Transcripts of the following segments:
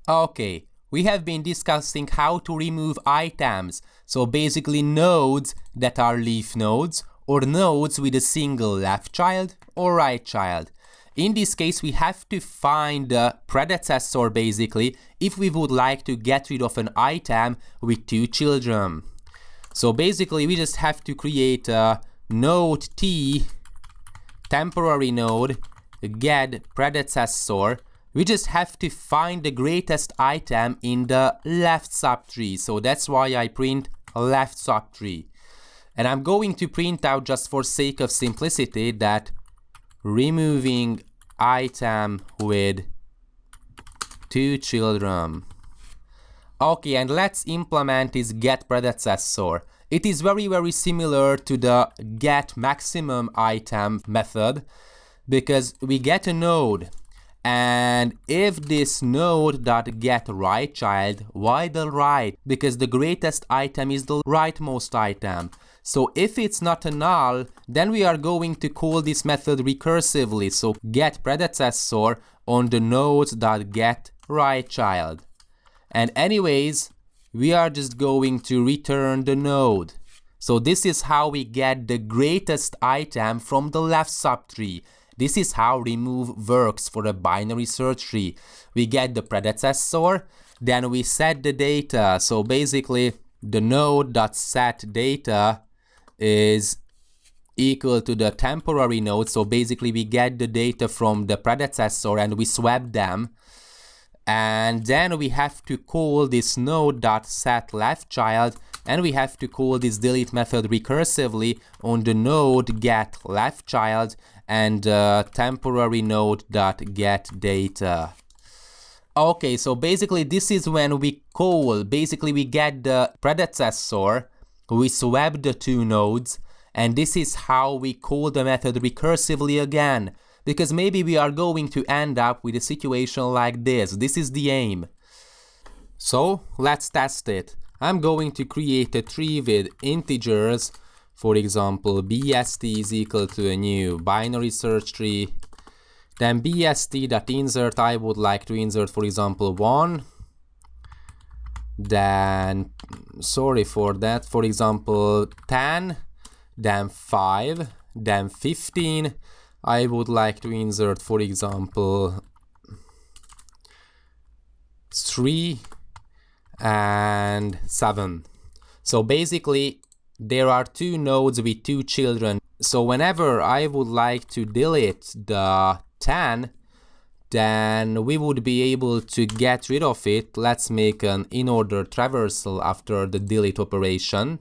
Okay, we have been discussing how to remove items, so basically nodes that are leaf nodes or nodes with a single left child or right child. In this case, we have to find the predecessor basically if we would like to get rid of an item with two children. So basically we just have to create a node T, temporary node, get predecessor. We just have to find the greatest item in the left subtree. So that's why I print left subtree. And I'm going to print out, just for sake of simplicity, that removing item with two children. Okay, and let's implement this get predecessor. It is very similar to the get maximum item method, because we get a node, and if this node dot get right child, why the right? Because the greatest item is the rightmost item. So if it's not a null, then we are going to call this method recursively. So get predecessor on the nodes dot get right child. And anyways, we are just going to return the node. So this is how we get the greatest item from the left subtree. This is how remove works for a binary search tree. We get the predecessor, then we set the data. So basically the node.set data is equal to the temporary node. So basically we get the data from the predecessor and we swap them. And then we have to call this node.setLeftChild, and we have to call this delete method recursively on the node get left child and temporary node.get data. Okay, so basically this is when we call, basically we get the predecessor, we swap the two nodes, and this is how we call the method recursively again. Because maybe we are going to end up with a situation like this. This is the aim. So let's test it. I'm going to create a tree with integers. For example, bst is equal to a new binary search tree. Then bst.insert, I would like to insert, for example, 1. Then, sorry for that, for example, 10. Then 5. Then 15. I would like to insert, for example, 3 and 7. So basically, there are two nodes with two children. So whenever I would like to delete the 10, then we would be able to get rid of it. Let's make an in-order traversal after the delete operation.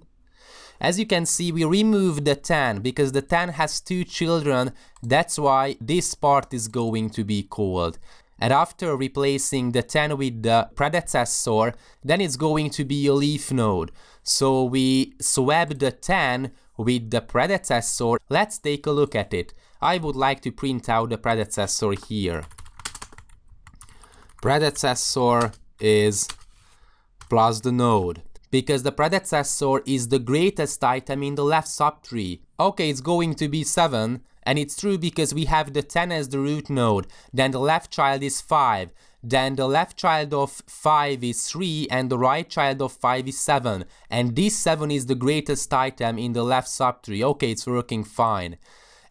As you can see, we removed the 10 because the 10 has two children. That's why this part is going to be called. And after replacing the 10 with the predecessor, then it's going to be a leaf node. So we swap the 10 with the predecessor. Let's take a look at it. I would like to print out the predecessor here. Predecessor is plus the node, because the predecessor is the greatest item in the left subtree. Okay, it's going to be 7, and it's true because we have the 10 as the root node. Then the left child is 5. Then the left child of 5 is 3, and the right child of 5 is 7. And this 7 is the greatest item in the left subtree. Okay, it's working fine.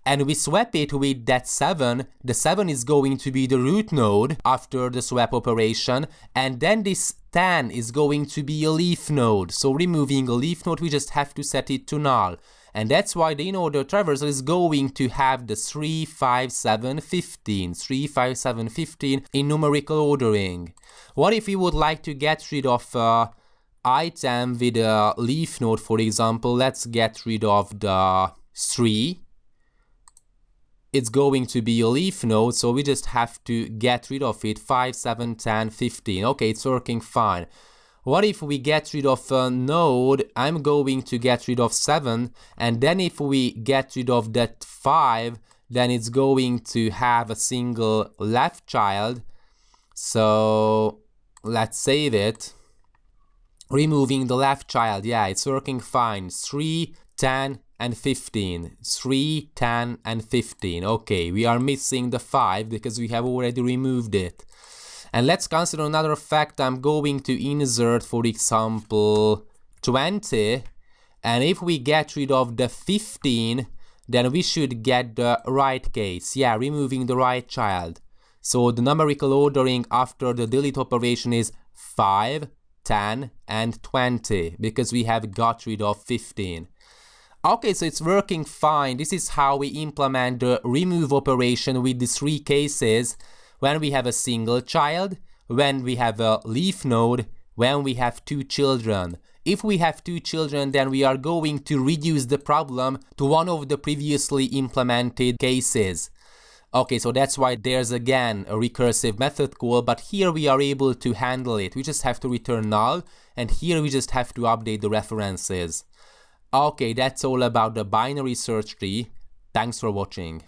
And we swap it with that 7. The 7 is going to be the root node after the swap operation, and then this 10 is going to be a leaf node. So removing a leaf node, we just have to set it to null. And that's why the in-order traversal is going to have the 3, 5, 7, 15. 3, 5, 7, 15 in numerical ordering. What if we would like to get rid of an item with a leaf node, for example? Let's get rid of the 3. It's going to be a leaf node, so we just have to get rid of it. 5, 7, 10, 15. Okay, it's working fine. What if we get rid of a node? I'm going to get rid of 7, and then if we get rid of that 5, then it's going to have a single left child. So let's save it. Removing the left child, yeah, it's working fine. 3, 10, and 15. 3, 10, and 15. Okay, we are missing the 5 because we have already removed it. And let's consider another fact. I'm going to insert, for example, 20. And if we get rid of the 15, then we should get the right case. Yeah, removing the right child. So the numerical ordering after the delete operation is 5, 10, and 20, because we have got rid of 15. Okay, so it's working fine. This is how we implement the remove operation with these 3 cases: when we have a single child, when we have a leaf node, when we have 2 children. If we have 2 children, then we are going to reduce the problem to one of the previously implemented cases. Okay, so that's why there's again a recursive method call, but here we are able to handle it. We just have to return null, and here we just have to update the references. Okay, that's all about the binary search tree. Thanks for watching.